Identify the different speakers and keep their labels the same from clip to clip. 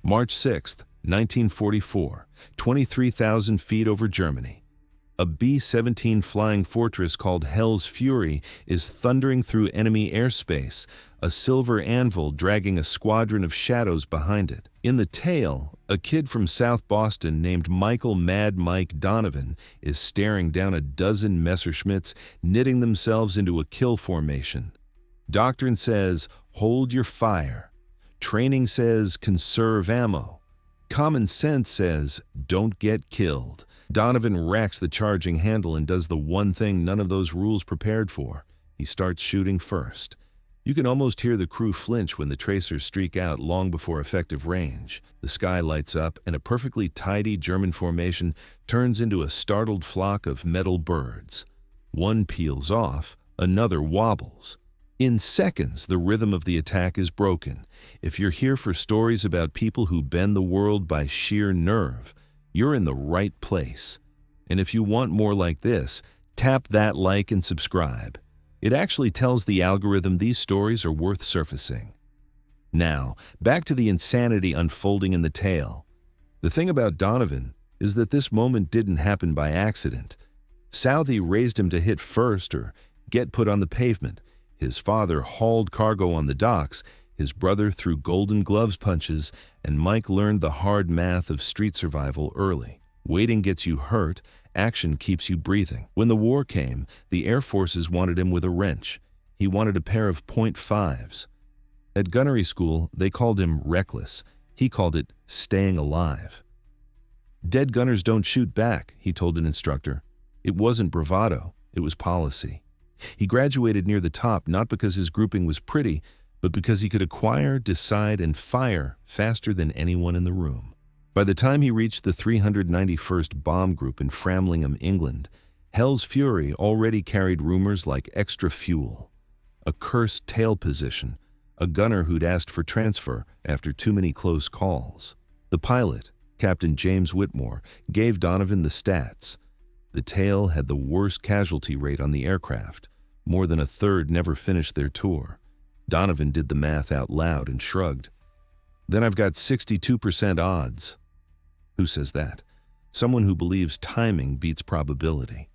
Speaker 1: March 6, 1944, 23,000 feet over Germany. A B-17 flying fortress called Hell's Fury is thundering through enemy airspace, a silver anvil dragging a squadron of shadows behind it. In the tail, a kid from South Boston named Michael Mad Mike Donovan is staring down a dozen Messerschmitts knitting themselves into a kill formation. Doctrine says, hold your fire. Training says, conserve ammo. Common sense says, don't get killed. Donovan racks the charging handle and does the one thing none of those rules prepared for. He starts shooting first. You can almost hear the crew flinch when the tracers streak out long before effective range. The sky lights up and a perfectly tidy German formation turns into a startled flock of metal birds. One peels off, another wobbles. In seconds, the rhythm of the attack is broken. If you're here for stories about people who bend the world by sheer nerve, you're in the right place. And if you want more like this, tap that like and subscribe. It actually tells the algorithm these stories are worth surfacing. Now, back to the insanity unfolding in the tale. The thing about Donovan is that this moment didn't happen by accident. Southey raised him to hit first or get put on the pavement. His father hauled cargo on the docks, his brother threw golden gloves punches, and Mike learned the hard math of street survival early. Waiting gets you hurt, action keeps you breathing. When the war came, the Air Forces wanted him with a wrench. He wanted a pair of .5s. At gunnery school, they called him reckless. He called it staying alive. Dead gunners don't shoot back, he told an instructor. It wasn't bravado, it was policy. He graduated near the top not because his grouping was pretty, but because he could acquire, decide, and fire faster than anyone in the room. By the time he reached the 391st Bomb Group in Framlingham, England, Hell's Fury already carried rumors like extra fuel, a cursed tail position, a gunner who'd asked for transfer after too many close calls. The pilot, Captain James Whitmore, gave Donovan the stats. The tail had the worst casualty rate on the aircraft. More than a third never finished their tour. Donovan did the math out loud and shrugged. Then I've got 62% odds. Who says that? Someone who believes timing beats probability.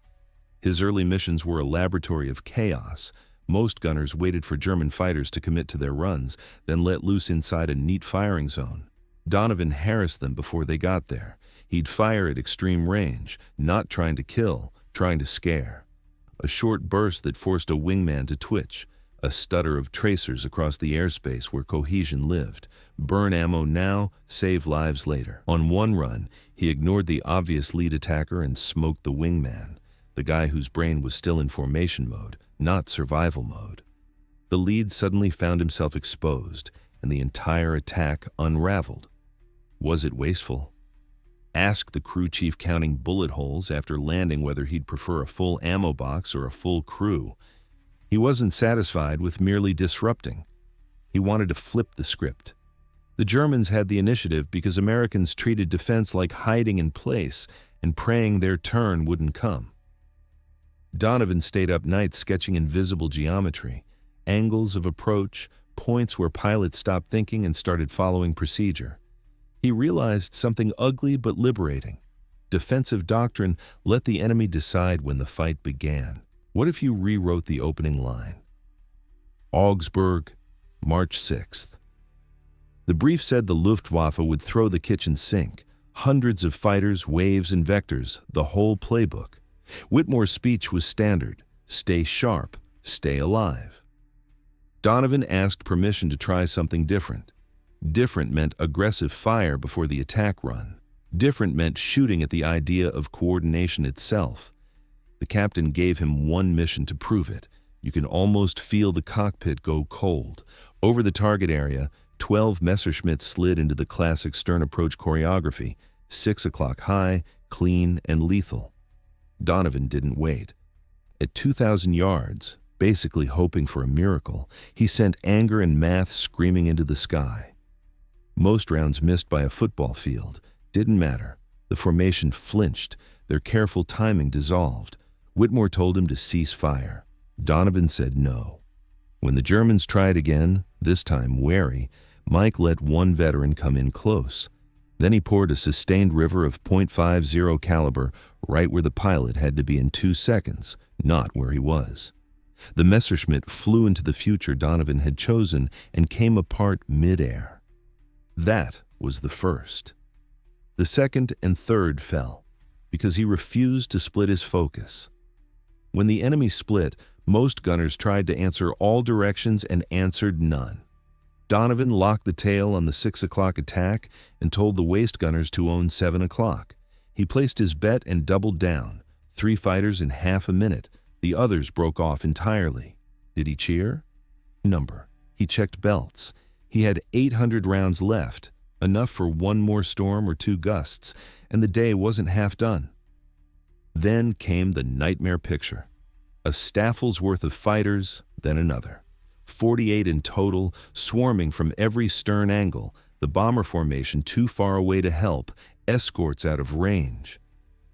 Speaker 1: His early missions were a laboratory of chaos. Most gunners waited for German fighters to commit to their runs, then let loose inside a neat firing zone. Donovan harassed them before they got there. He'd fire at extreme range, not trying to kill, trying to scare. A short burst that forced a wingman to twitch. A stutter of tracers across the airspace where cohesion lived. Burn ammo now, save lives later. On one run, he ignored the obvious lead attacker and smoked the wingman, the guy whose brain was still in formation mode, not survival mode. The lead suddenly found himself exposed, and the entire attack unraveled. Was it wasteful? Ask the crew chief counting bullet holes after landing whether he'd prefer a full ammo box or a full crew. He wasn't satisfied with merely disrupting. He wanted to flip the script. The Germans had the initiative because Americans treated defense like hiding in place and praying their turn wouldn't come. Donovan stayed up nights sketching invisible geometry, angles of approach, points where pilots stopped thinking and started following procedure. He realized something ugly but liberating. Defensive doctrine let the enemy decide when the fight began. What if you rewrote the opening line? Augsburg, March 6th. The brief said the Luftwaffe would throw the kitchen sink. Hundreds of fighters, waves, and vectors, the whole playbook. Whitmore's speech was standard. Stay sharp, stay alive. Donovan asked permission to try something different. Different meant aggressive fire before the attack run. Different meant shooting at the idea of coordination itself. The captain gave him one mission to prove it. You can almost feel the cockpit go cold. Over the target area, 12 Messerschmitts slid into the classic stern approach choreography, 6 o'clock high, clean, and lethal. Donovan didn't wait. At 2,000 yards, basically hoping for a miracle, he sent anger and math screaming into the sky. Most rounds missed by a football field. Didn't matter. The formation flinched. Their careful timing dissolved. Whitmore told him to cease fire. Donovan said no. When the Germans tried again, this time wary, Mike let one veteran come in close. Then he poured a sustained river of .50 caliber right where the pilot had to be in 2 seconds, not where he was. The Messerschmitt flew into the future Donovan had chosen and came apart mid-air. That was the first. The second and third fell, because he refused to split his focus. When the enemy split, most gunners tried to answer all directions and answered none. Donovan locked the tail on the 6 o'clock attack and told the waist gunners to own 7 o'clock. He placed his bet and doubled down. 3 fighters in half a minute. The others broke off entirely. Did he cheer? Number. He checked belts. He had 800 rounds left, enough for 1 more storm or 2 gusts, and the day wasn't half done. Then came the nightmare picture. A staffel's worth of fighters, then another. 48 in total, swarming from every stern angle, the bomber formation too far away to help, escorts out of range.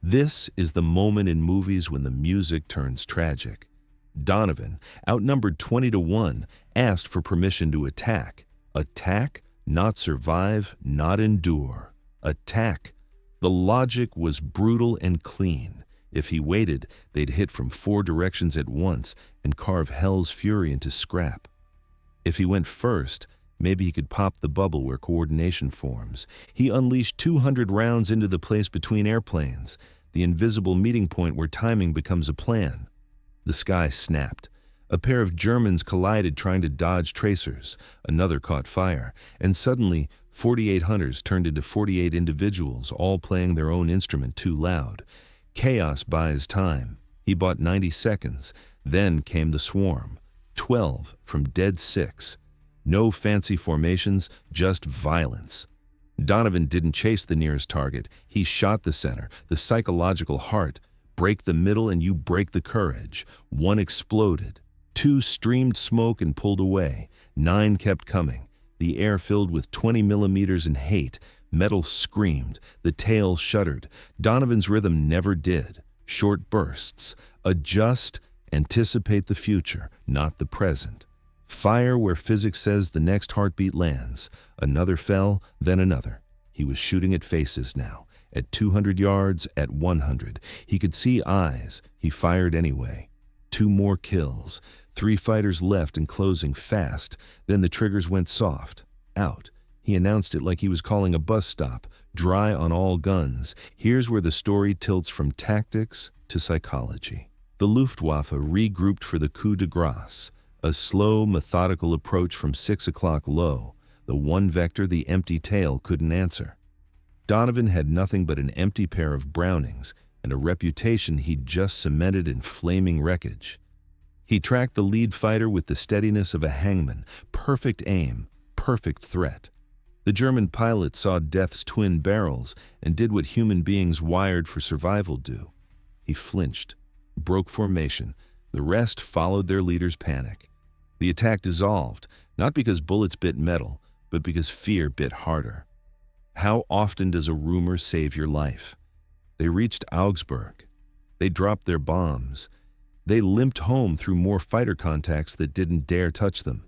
Speaker 1: This is the moment in movies when the music turns tragic. Donovan, outnumbered 20-1, asked for permission to attack. Attack, not survive, not endure. Attack. The logic was brutal and clean. If he waited, they'd hit from 4 directions at once and carve hell's fury into scrap. If he went first, maybe he could pop the bubble where coordination forms. He unleashed 200 rounds into the place between airplanes, the invisible meeting point where timing becomes a plan. The sky snapped. A pair of Germans collided trying to dodge tracers. Another caught fire, and suddenly 48 hunters turned into 48 individuals, all playing their own instrument too loud. Chaos buys time. He bought 90 seconds. Then came the swarm. 12 from dead 6. No fancy formations, just violence. Donovan didn't chase the nearest target. He shot the center, the psychological heart. Break the middle and you break the courage. 1 exploded. 2 streamed smoke and pulled away. 9 kept coming. The air filled with 20 millimeters in hate. Metal screamed. The tail shuddered. Donovan's rhythm never did. Short bursts. Adjust, anticipate the future, not the present. Fire where physics says the next heartbeat lands. Another fell, then another. He was shooting at faces now. At 200 yards, at 100. He could see eyes. He fired anyway. 2 more kills. 3 fighters left and closing fast. Then the triggers went soft. Out. He announced it like he was calling a bus stop. Dry on all guns. Here's where the story tilts from tactics to psychology. The Luftwaffe regrouped for the coup de grace. A slow, methodical approach from 6 o'clock low. The one vector the empty tail couldn't answer. Donovan had nothing but an empty pair of Brownings and a reputation he'd just cemented in flaming wreckage. He tracked the lead fighter with the steadiness of a hangman. Perfect aim, perfect threat. The German pilot saw death's twin barrels and did what human beings wired for survival do. He flinched, broke formation. The rest followed their leader's panic. The attack dissolved, not because bullets bit metal, but because fear bit harder. How often does a rumor save your life? They reached Augsburg. They dropped their bombs. They limped home through more fighter contacts that didn't dare touch them.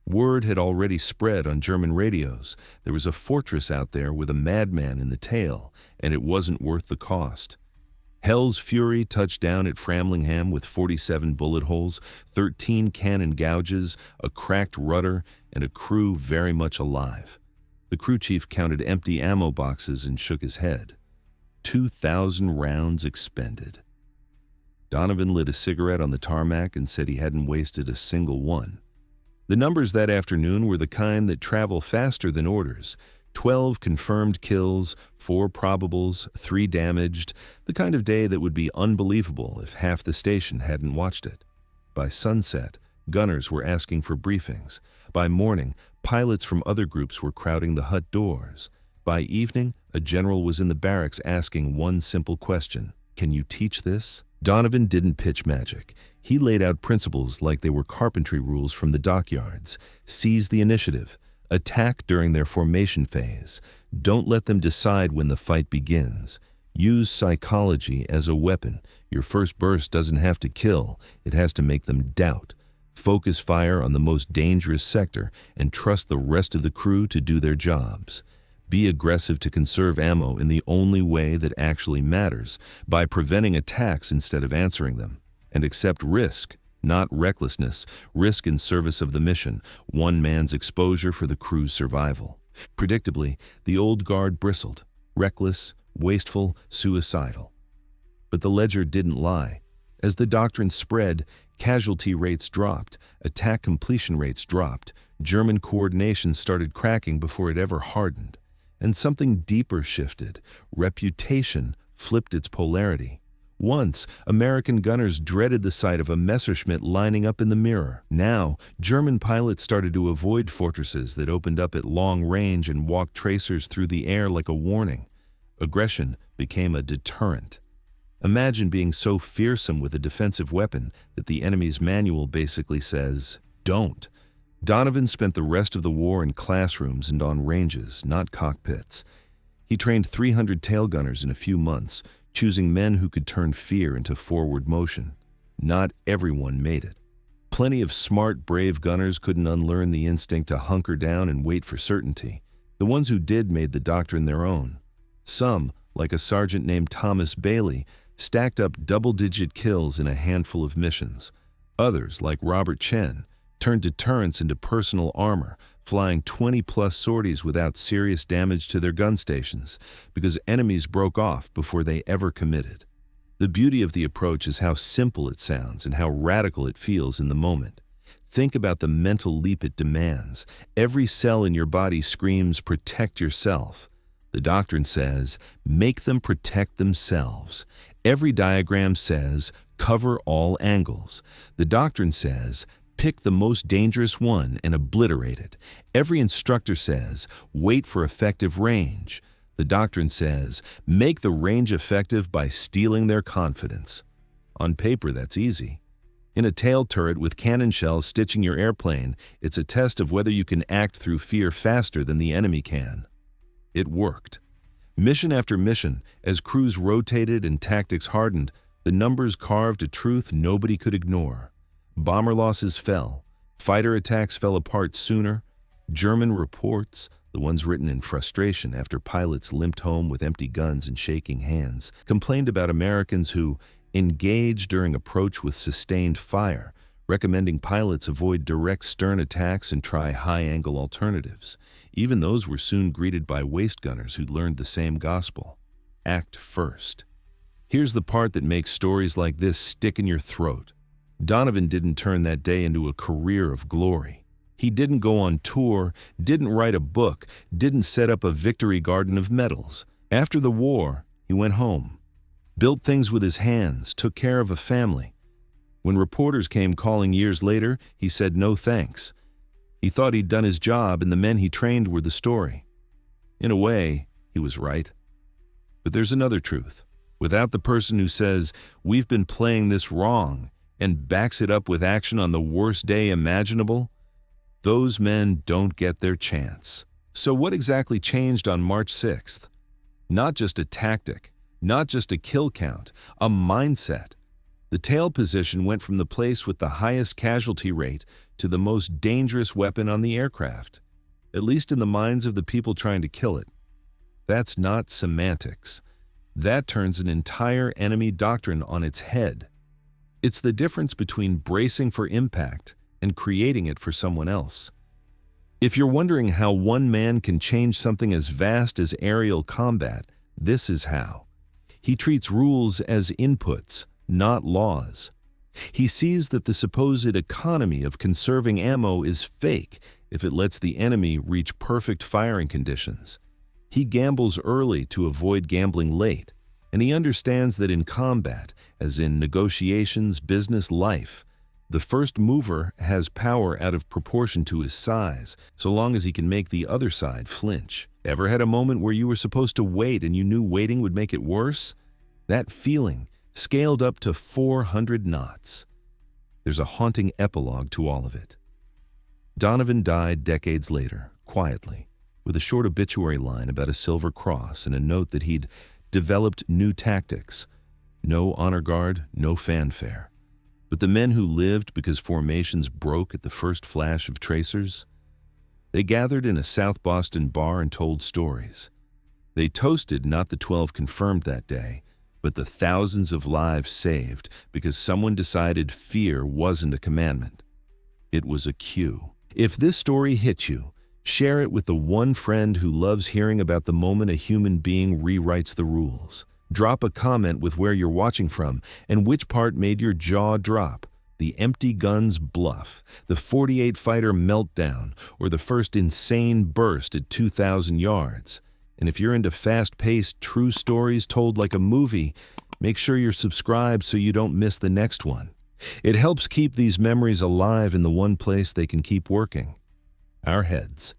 Speaker 1: Word had already spread on German radios. There was a fortress out there with a madman in the tail, and it wasn't worth the cost. Hell's Fury touched down at Framlingham with 47 bullet holes, 13 cannon gouges, a cracked rudder, and a crew very much alive. The crew chief counted empty ammo boxes and shook his head. 2,000 rounds expended. Donovan lit a cigarette on the tarmac and said he hadn't wasted a single one. The numbers that afternoon were the kind that travel faster than orders. 12 confirmed kills, 4 probables, 3 damaged, the kind of day that would be unbelievable if half the station hadn't watched it. By sunset, gunners were asking for briefings. By morning, pilots from other groups were crowding the hut doors. By evening, a general was in the barracks asking one simple question: "Can you teach this?" Donovan didn't pitch magic. He laid out principles like they were carpentry rules from the dockyards. Seize the initiative. Attack during their formation phase. Don't let them decide when the fight begins. Use psychology as a weapon. Your first burst doesn't have to kill. It has to make them doubt. Focus fire on the most dangerous sector and trust the rest of the crew to do their jobs. Be aggressive to conserve ammo in the only way that actually matters, by preventing attacks instead of answering them. And accept risk, not recklessness, risk in service of the mission, one man's exposure for the crew's survival. Predictably, the old guard bristled, reckless, wasteful, suicidal. But the ledger didn't lie. As the doctrine spread, casualty rates dropped, attack completion rates dropped, German coordination started cracking before it ever hardened. And something deeper shifted. Reputation flipped its polarity. Once, American gunners dreaded the sight of a Messerschmitt lining up in the mirror. Now, German pilots started to avoid fortresses that opened up at long range and walked tracers through the air like a warning. Aggression became a deterrent. Imagine being so fearsome with a defensive weapon that the enemy's manual basically says, "Don't." Donovan spent the rest of the war in classrooms and on ranges, not cockpits. He trained 300 tail gunners in a few months, choosing men who could turn fear into forward motion. Not everyone made it. Plenty of smart, brave gunners couldn't unlearn the instinct to hunker down and wait for certainty. The ones who did made the doctrine their own. Some, like a sergeant named Thomas Bailey, stacked up double-digit kills in a handful of missions. Others, like Robert Chen, turned deterrence into personal armor, flying 20-plus sorties without serious damage to their gun stations, because enemies broke off before they ever committed. The beauty of the approach is how simple it sounds and how radical it feels in the moment. Think about the mental leap it demands. Every cell in your body screams, "Protect yourself." The doctrine says, "Make them protect themselves." Every diagram says, "Cover all angles." The doctrine says, "Pick the most dangerous one and obliterate it." Every instructor says, "Wait for effective range." The doctrine says, "Make the range effective by stealing their confidence." On paper, that's easy. In a tail turret with cannon shells stitching your airplane, it's a test of whether you can act through fear faster than the enemy can. It worked. Mission after mission, as crews rotated and tactics hardened, the numbers carved a truth nobody could ignore. Bomber losses fell. Fighter attacks fell apart sooner. German reports, the ones written in frustration after pilots limped home with empty guns and shaking hands, complained about Americans who engaged during approach with sustained fire, recommending pilots avoid direct stern attacks and try high-angle alternatives. Even those were soon greeted by waist gunners who'd learned the same gospel. Act first. Here's the part that makes stories like this stick in your throat. Donovan didn't turn that day into a career of glory. He didn't go on tour, didn't write a book, didn't set up a victory garden of medals. After the war, he went home, built things with his hands, took care of a family. When reporters came calling years later, he said no thanks. He thought he'd done his job and the men he trained were the story. In a way, he was right. But there's another truth. Without the person who says, "We've been playing this wrong," and backs it up with action on the worst day imaginable, those men don't get their chance. So what exactly changed on March 6th? Not just a tactic, not just a kill count, a mindset. The tail position went from the place with the highest casualty rate to the most dangerous weapon on the aircraft, at least in the minds of the people trying to kill it. That's not semantics. That turns an entire enemy doctrine on its head. It's the difference between bracing for impact and creating it for someone else. If you're wondering how one man can change something as vast as aerial combat, this is how. He treats rules as inputs, not laws. He sees that the supposed economy of conserving ammo is fake if it lets the enemy reach perfect firing conditions. He gambles early to avoid gambling late, and he understands that in combat, as in negotiations, business, life, the first mover has power out of proportion to his size, so long as he can make the other side flinch. Ever had a moment where you were supposed to wait and you knew waiting would make it worse? That feeling scaled up to 400 knots. There's a haunting epilogue to all of it. Donovan died decades later, quietly, with a short obituary line about a silver cross and a note that he'd developed new tactics. No honor guard, no fanfare. But the men who lived because formations broke at the first flash of tracers? They gathered in a South Boston bar and told stories. They toasted not the 12 confirmed that day, but the thousands of lives saved because someone decided fear wasn't a commandment. It was a cue. If this story hit you, share it with the one friend who loves hearing about the moment a human being rewrites the rules. Drop a comment with where you're watching from and which part made your jaw drop. The empty gun's bluff, the 48 fighter meltdown, or the first insane burst at 2,000 yards. And if you're into fast-paced, true stories told like a movie, make sure you're subscribed so you don't miss the next one. It helps keep these memories alive in the one place they can keep working: our heads.